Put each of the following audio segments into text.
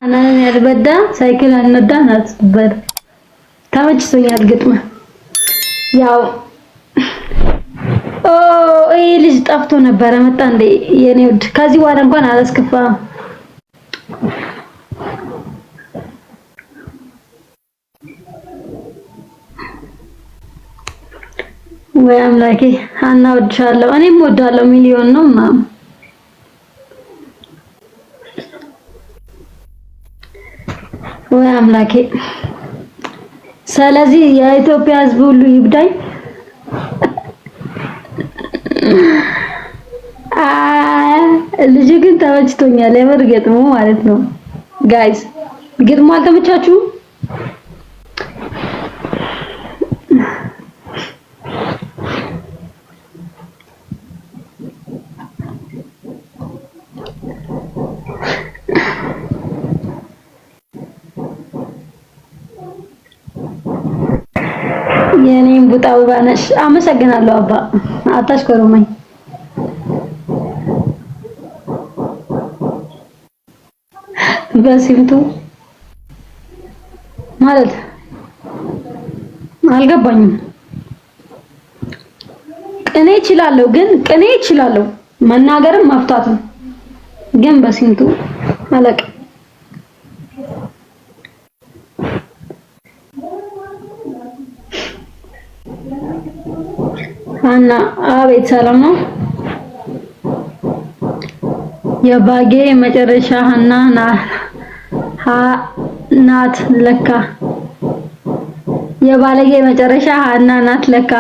أنا ያልበዳ ሳይክል አልነዳ ናትበር ተመችቶኛል ግጥም ያው ይሄ ልጅ ጠፍቶ ነበር መጣ እንዴ የኔ ውድ ከዚህ በኋላ እንኳን አላስከፋ ወይ አምላኬ ሀና ወድሻለሁ እኔም ወዳለሁ ሚሊዮን ነው ምናምን ወይ አምላኬ ስለዚህ የኢትዮጵያ ሕዝብ ሁሉ ይብዳኝ ልጅ ግን ተመችቶኛል የምር ገጥሞ ማለት ነው ጋይስ ግጥሙ አልተመቻችሁ የኔም ቡጣው ባነሽ አመሰግናለሁ አባ አታሽከሩመኝ በሲምቱ ማለት አልገባኝም ቅኔ እችላለሁ ግን ቅኔ እችላለሁ መናገርም መፍታትም ግን በሲምቱ አለቅ አና አቤት ሰላም ነው የባጌ መጨረሻ ሀና ናት ለካ የባለጌ መጨረሻ ሀና ናት ለካ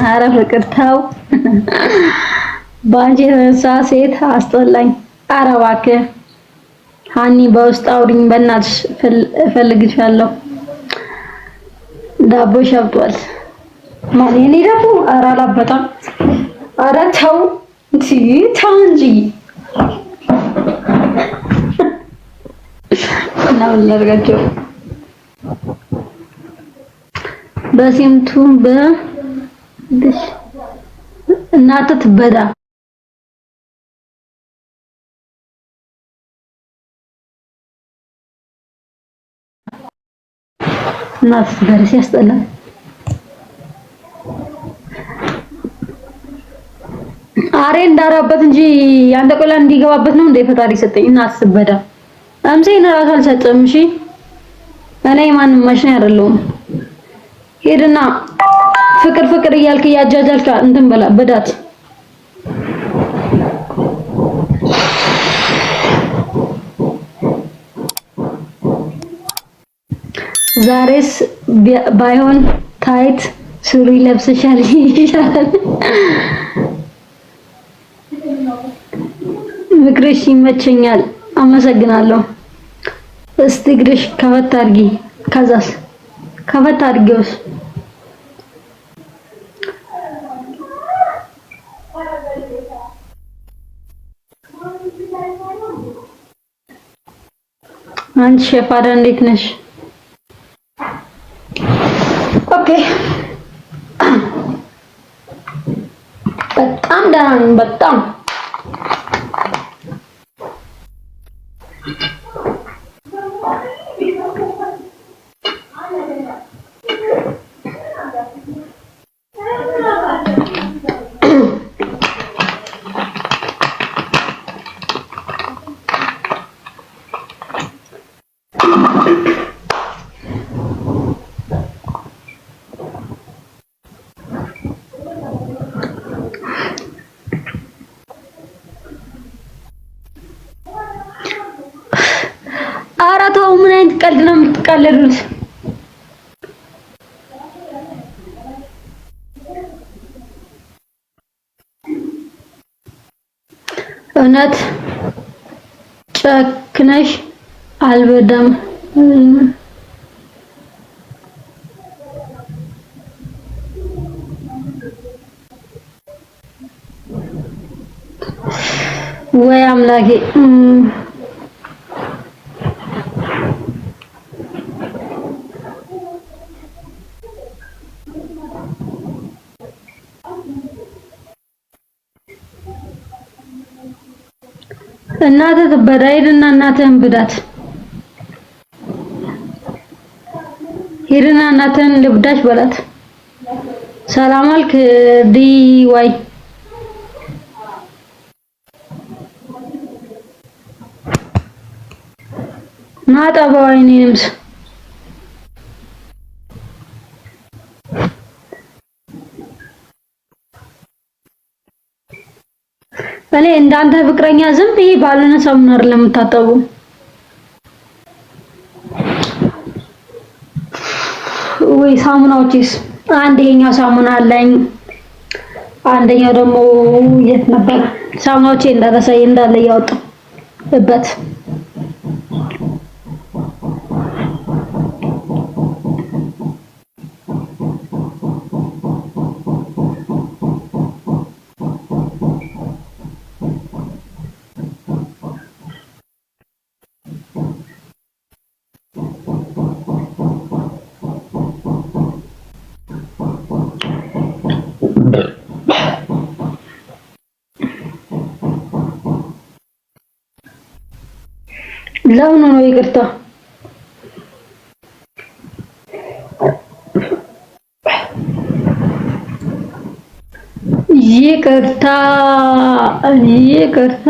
አረ ፍቅር ተው ባንቺ የተነሳ ሴት አስጠላኝ አረ እባክህ ሀኒ በውስጥ አውሪኝ በእናትሽ እፈልግሻለሁ ዳቦ ሸብቷል ማን የኔ ዳቦ አረ አላበጣም አረ ተው እንጂ ነው ለርጋቸው በሲምቱ በድሽ እናት ትበዳ እናት በርስ ያስጠላል አሬ እንዳራበት እንጂ ያንተ ቆላ እንዲገባበት ነው እንደ ፈጣሪ ሰጠኝ እናት ትበዳ አምሴን ራስ አልሰጥም እሺ እኔ ማንም ማሽን አይደለሁም ሄድና ፍቅር እያልክ ያጃጃልካ እንትን በላ በዳት ዛሬስ ባይሆን ታይት ሱሪ ለብሰሻል ይሻላል ምክርሽ ይመቸኛል አመሰግናለሁ እስቲ ግድሽ ከፈት አድርጊ ከዛስ ከፈት አድርጊውስ አንቺ ሸፋዳ እንዴት ነሽ ኦኬ በጣም ደህና ነኝ በጣም አራታው ምን አይነት ቀልድ ነው የምትቀልዱት እውነት ጨክነሽ አልበዳም ወይ አምላኬ እናትህ ትበዳ ሂድና እናትህን ብዳት ሂድና እናትን ልብዳሽ በላት። ሰላም አልክ ዲ ዋይ ናጣባው አይኔምስ እኔ እንዳንተ ፍቅረኛ ዝም ብዬ ባልሆነ ሳሙና አይደለም የምታጠቡ። ወይ ሳሙናዎችስ አንድ ይሄኛው ሳሙና አለኝ፣ አንደኛው ደግሞ የት ነበር? ሳሙናዎቼ እንዳረሳይ እንዳለ ያወጣበት ለምን ነው ይቅርታ ይቅርታ ይቅርታ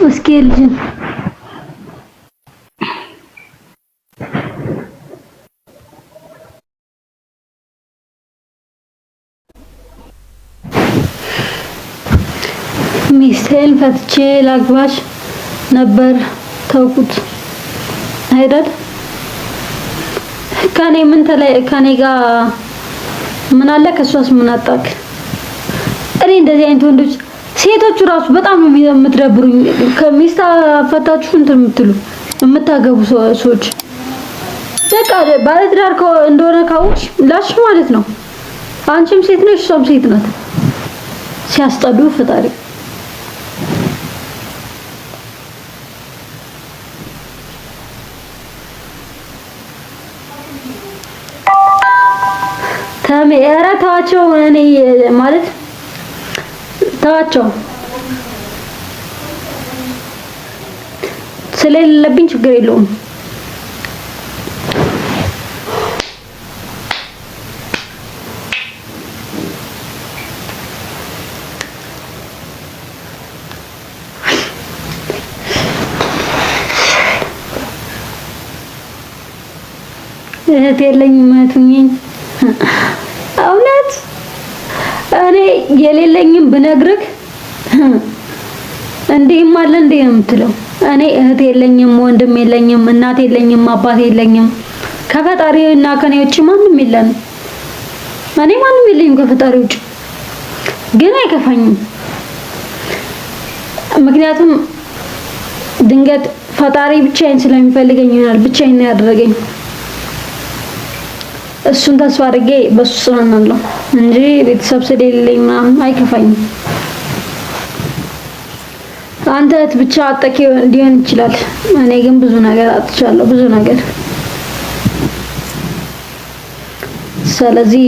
እስኪ ልጅ ሚስቴን ፈትቼ ላግባሽ ነበር ተውኩት አይደል? ከኔ ምን ተላይ ከኔ ጋር ምን አለ ከሷስ ምን አጣክ? እኔ እንደዚህ አይነት ወንዶች ሴቶቹ ራሱ በጣም ነው የምትደብሩኝ። ከሚስት ፈታችሁ እንትን የምትሉ የምታገቡ ሰዎች በቃ ባለትዳር እንደሆነ ካውሽ ላሽ ማለት ነው። አንቺም ሴት ነሽ እሷም ሴት ናት። ሲያስጠሉ ፈጣሪ ኧረ ተዋቸው። እኔ ማለት ተዋቸው ስለሌለብኝ ችግር የለውም። እህት የለኝም እህቱኝ እውነት እኔ የሌለኝም ብነግርህ እንዴም አለ እንዴ የምትለው? እኔ እህት የለኝም፣ ወንድም የለኝም፣ እናት የለኝም፣ አባት የለኝም። ከፈጣሪና ከኔ ውጪ ማንም የለንም። እኔ ማንም የለኝም ከፈጣሪ ውጪ። ግን አይከፋኝም። ምክንያቱም ድንገት ፈጣሪ ብቻዬን ስለሚፈልገኝ ይሆናል ብቻዬን ያደረገኝ። እሱን ተስፋ አድርጌ በሱ ጽናናለሁ እንጂ ቤተሰብ ስለሌለኝ ምናምን አይከፋኝም። አንተ ብቻ አጠቂ ሊሆን ይችላል። እኔ ግን ብዙ ነገር አጥቻለሁ፣ ብዙ ነገር። ስለዚህ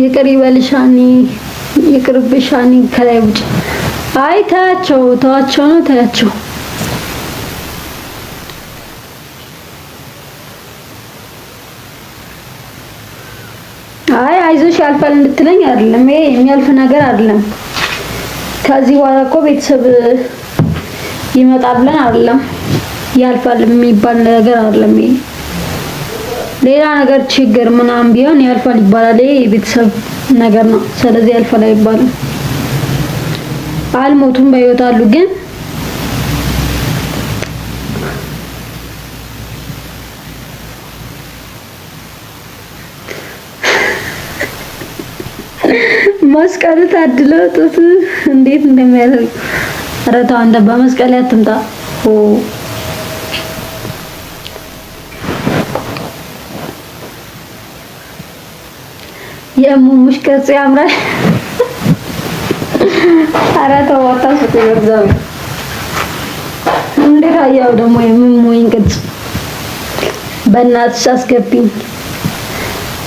ይቅር ይበልሻኒ፣ ይቅርብሻኒ ከላይ ውጭ። አይ ተዋቸው፣ ተዋቸው ነው ተያቸው። አይ አይዞሽ ያልፋል እንድትለኝ አይደለም። ይሄ የሚያልፍ ነገር አይደለም። ከዚህ በኋላ እኮ ቤተሰብ ይመጣል ብለን አይደለም ያልፋል የሚባል ነገር አይደለም። ይሄ ሌላ ነገር ችግር ምናምን ቢሆን ያልፋል ይባላል። ይሄ የቤተሰብ ነገር ነው። ስለዚህ ያልፋል አይባልም። አልሞቱም በሕይወት አሉ ግን መስቀል ታድለው ጡት እንዴት እንደሚያደርግ ረታ እንደ በመስቀል ያትምጣ ኦ የሙሙሽ ቅርጽ ያምራል። አረታ ወጣ ስትወርዛው እንዴት አያው ደግሞ የሙሙኝ ቅርጽ በእናትሽ አስገቢኝ።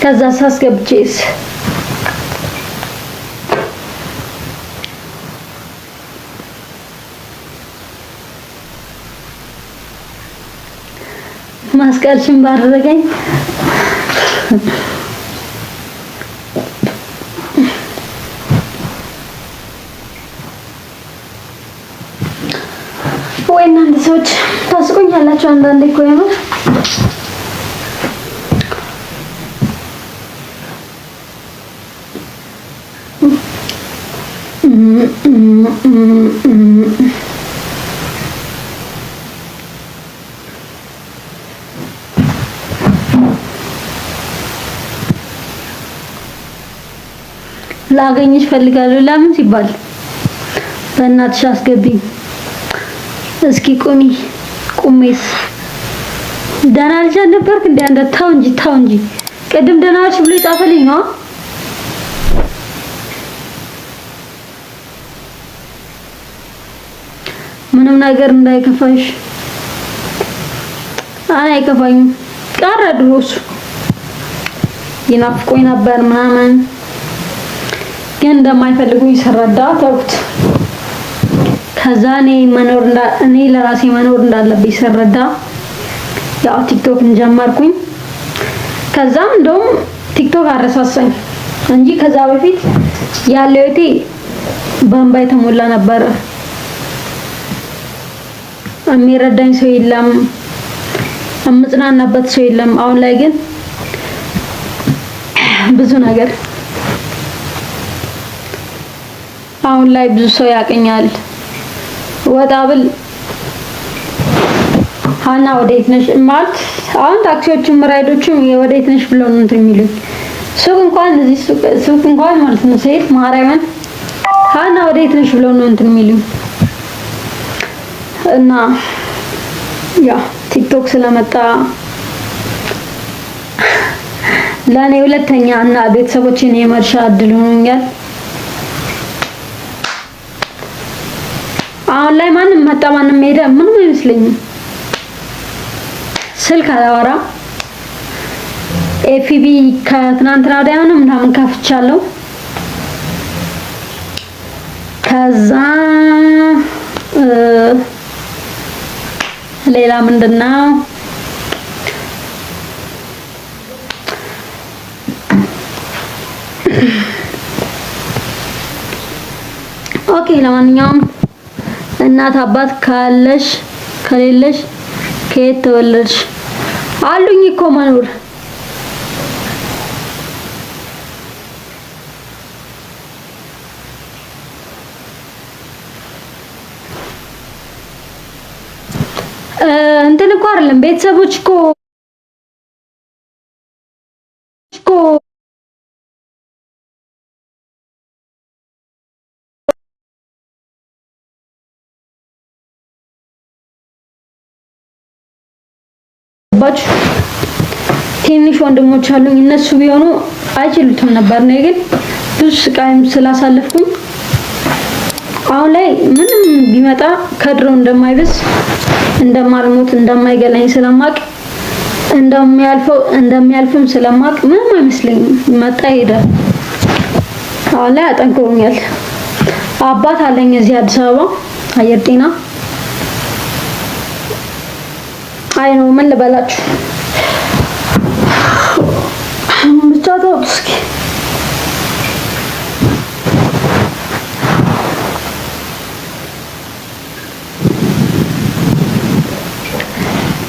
ከዛ ሳስገብቼስ ማስቀልሽን ባደረገኝ ወይ እናንተ ሰዎች ታስቆኛላችሁ አንዳንዴ እኮ የምር ላገኝሽ ፈልጋለሁ። ለምን ሲባል በእናትሽ አስገቢኝ። እስኪ ቁሜስ ደህና ልጅ አልነበርክ እንዴ አንተ? ታው እንጂ ቅድም ደህና ነሽ ብሎ ጻፈልኝ ነው። ምንም ነገር እንዳይከፋሽ። አይከፋኝም። ቀረ ድሮስ ይናፍቆኝ ነበር ምናምን ግን እንደማይፈልጉኝ ስረዳ ተውኩት። ከዛ እኔ ለራሴ መኖር እንዳለብኝ ስረዳ ያው ቲክቶክን ጀመርኩኝ። ከዛም እንደውም ቲክቶክ አረሳሳኝ እንጂ ከዛ በፊት ያለው ህይወቴ በእንባ የተሞላ ነበር። የሚረዳኝ ሰው የለም፣ የምጽናናበት ሰው የለም። አሁን ላይ ግን ብዙ ነገር አሁን ላይ ብዙ ሰው ያቀኛል። ወጣ ብል ሀና ወዴት ነሽ ማለት አሁን ታክሲዎችም ራይዶችም ወዴት ነሽ ብለው ነው እንትን የሚሉኝ። ሱቅ እንኳን ማለት ነው ስሄድ ማርያምን ሀና ወዴት ነሽ ብለው ነው እንትን የሚሉኝ። እና ያ ቲክቶክ ስለመጣ ለኔ ሁለተኛ እና ቤተሰቦቼን የመርሻ እድል ሆኖኛል። አሁን ላይ ማንም መጣ ማንም ሄደ ምንም አይመስለኝም። ስልክ አላወራም። ኤፍቢ ከትናንትና ወዲያ ምናምን ከፍቻለሁ። ከዛ ሌላ ምንድነው ኦኬ። ለማንኛውም እናት አባት ካለሽ ከሌለሽ ከየት ተወለድሽ? አሉኝ እኮ መኖር እንትን እኮ አይደለም ቤተሰቦች እኮ ትንሽ ወንድሞች አሉኝ። እነሱ ቢሆኑ አይችሉትም ነበር ነው ግን ብዙ ስቃይም ስላሳለፍኩኝ አሁን ላይ ምንም ቢመጣ ከድሮ እንደማይብስ እንደማልሞት እንደማይገለኝ ስለማቅ እንደሚያልፍም ስለማቅ ምንም አይመስለኝም። መጣ ሄደ። አሁን ላይ አጠንክሮኛል። አባት አለኝ እዚህ አዲስ አበባ አየር ጤና። አይ ነው ምን ልበላችሁ ብቻ ተውት እስኪ።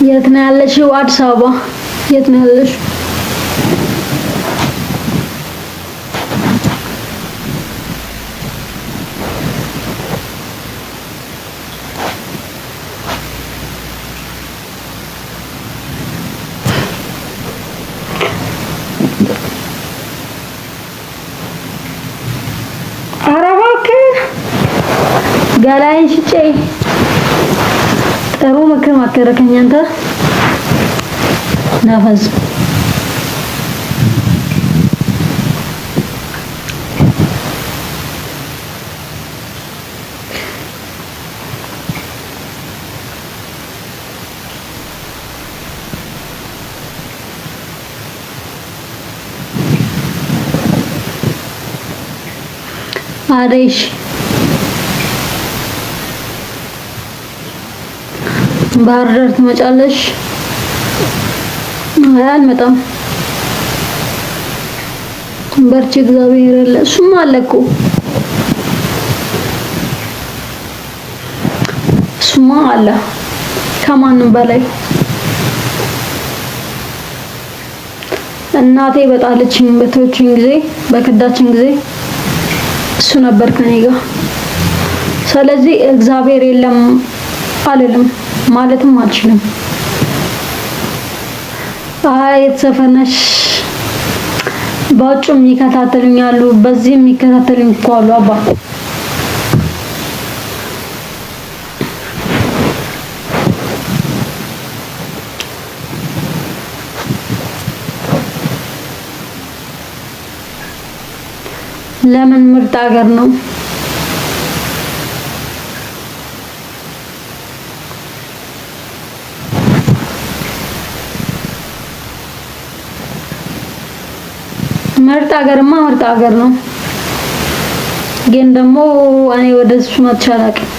የት ነው ያለሽው? አዲስ አበባ። የት ነው ያለሽው? ገላይን ሽጬ ጥሩ ምክር ማከረከኝ አንተ ነፈስ። አሬሽ ባህር ዳር ትመጫለሽ? አይ አልመጣም። በርቺ እግዚአብሔር አለ። እሱማ አለ እኮ እሱማ አለ ከማንም በላይ። እናቴ በጣለችኝ በተወችኝ ጊዜ በክዳችን ጊዜ እሱ ነበር ከኔ ጋር። ስለዚህ እግዚአብሔር የለም አልልም ማለትም አልችልም። አይ የተሰፈነሽ ባጩም ይከታተሉኛል፣ በዚህም ይከታተሉኝ እኮ አሉ አባ። ለምን ምርጥ ሀገር ነው። ምርጥ ሀገርማ ምርጥ ሀገር ነው፣ ግን ደግሞ እኔ ወደሱ መጥቼ አላውቅም።